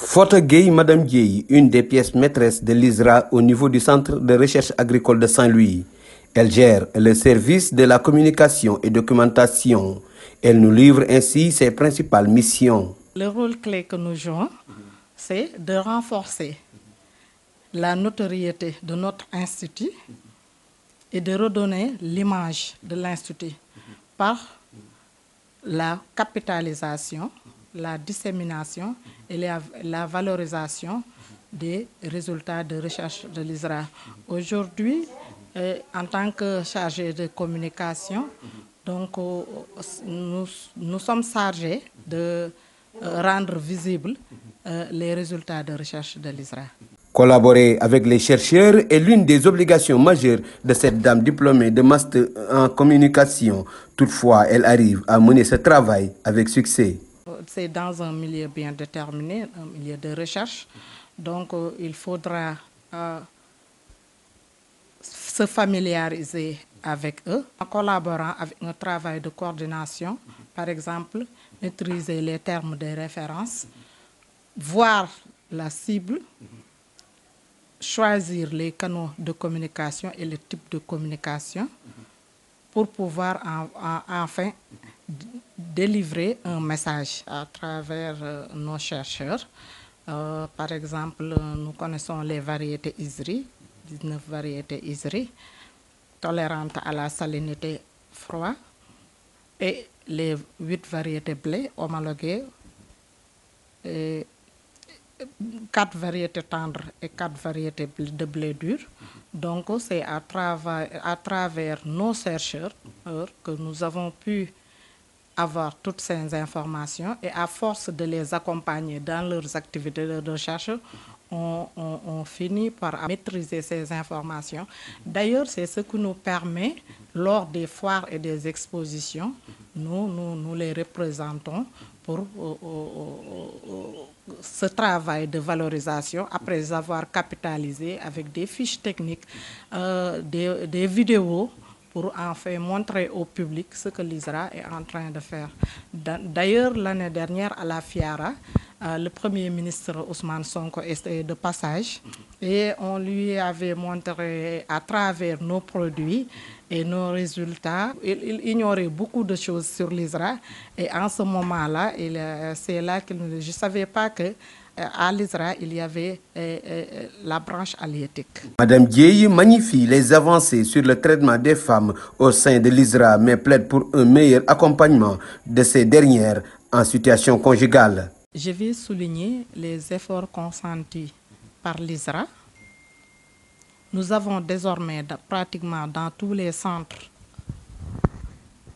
Fota Gueye, Madame Gueye, une des pièces maîtresses de l'ISRA au niveau du Centre de recherche agricole de Saint-Louis. Elle gère le service de la communication et documentation. Elle nous livre ainsi ses principales missions. Le rôle clé que nous jouons, c'est de renforcer la notoriété de notre institut et de redonner l'image de l'institut par la capitalisation, la dissémination et la valorisation des résultats de recherche de l'ISRA. Aujourd'hui, en tant que chargé de communication, donc, nous sommes chargés de rendre visibles les résultats de recherche de l'ISRA. Collaborer avec les chercheurs est l'une des obligations majeures de cette dame diplômée de master en communication. Toutefois, elle arrive à mener ce travail avec succès. C'est dans un milieu bien déterminé, un milieu de recherche. Donc, il faudra se familiariser avec eux en collaborant avec un travail de coordination. Par exemple, maîtriser les termes de référence, voir la cible, choisir les canaux de communication et le type de communication pour pouvoir enfin délivrer un message à travers nos chercheurs. Par exemple, nous connaissons les variétés ISRI, 19 variétés ISRI, tolérantes à la salinité froide, et les 8 variétés blé homologuées, et 4 variétés tendres et 4 variétés de blé dur. Donc, c'est à travers nos chercheurs que nous avons pu avoir toutes ces informations, et à force de les accompagner dans leurs activités de recherche, on finit par maîtriser ces informations. D'ailleurs, c'est ce qui nous permet, lors des foires et des expositions, nous les représentons pour ce travail de valorisation, après avoir capitalisé avec des fiches techniques, des vidéos, pour enfin montrer au public ce que l'ISRA est en train de faire. D'ailleurs, l'année dernière, à la FIARA, le Premier ministre Ousmane Sonko était de passage, et on lui avait montré à travers nos produits et nos résultats. Il ignorait beaucoup de choses sur l'ISRA, et en ce moment-là, c'est là qu'il nous dit, je ne savais pas que à l'ISRA, il y avait la branche halieutique. Madame Gueye magnifie les avancées sur le traitement des femmes au sein de l'ISRA, mais plaide pour un meilleur accompagnement de ces dernières en situation conjugale. Je vais souligner les efforts consentis par l'ISRA. Nous avons désormais pratiquement dans tous les centres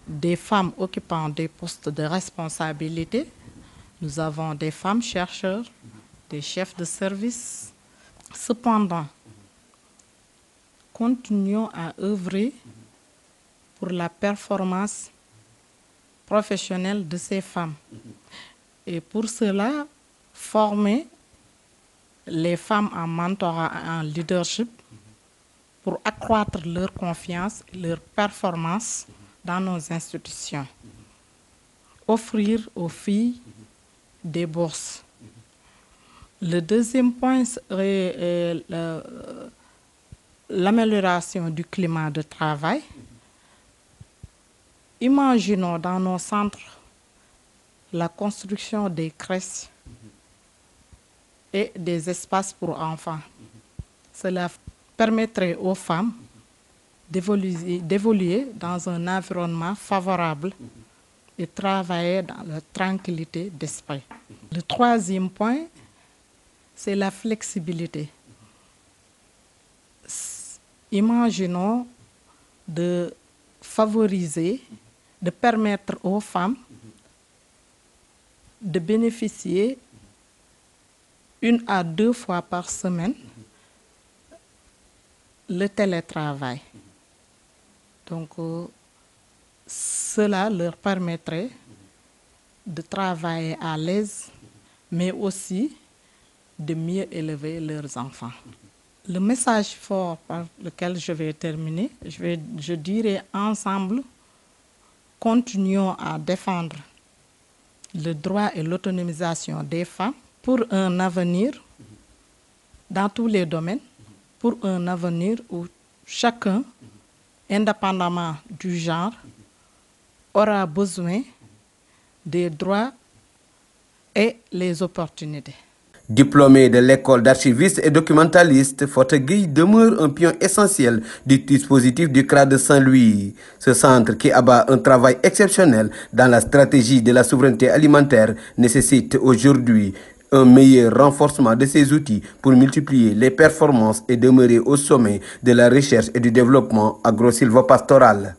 des femmes occupant des postes de responsabilité. Nous avons des femmes chercheurs, des chefs de service. Cependant, continuons à œuvrer pour la performance professionnelle de ces femmes. Et pour cela, former les femmes en mentorat et en leadership pour accroître leur confiance et leur performance dans nos institutions. Offrir aux filles des bourses. Le deuxième point serait l'amélioration du climat de travail. Imaginons dans nos centres la construction des crèches et des espaces pour enfants. Cela permettrait aux femmes d'évoluer dans un environnement favorable et travailler dans la tranquillité d'esprit. Le troisième point, c'est la flexibilité. Imaginons de favoriser, de permettre aux femmes de bénéficier 1 à 2 fois par semaine le télétravail. Donc, cela leur permettrait de travailler à l'aise, mais aussi de mieux élever leurs enfants. Le message fort par lequel je vais terminer, je dirais ensemble, continuons à défendre le droit et l'autonomisation des femmes pour un avenir dans tous les domaines, pour un avenir où chacun, indépendamment du genre, aura besoin des droits et les opportunités. Diplômé de l'école d'archiviste et documentaliste, Fota Gueye demeure un pion essentiel du dispositif du CRA de Saint-Louis. Ce centre qui abat un travail exceptionnel dans la stratégie de la souveraineté alimentaire nécessite aujourd'hui un meilleur renforcement de ses outils pour multiplier les performances et demeurer au sommet de la recherche et du développement agro-silvopastoral.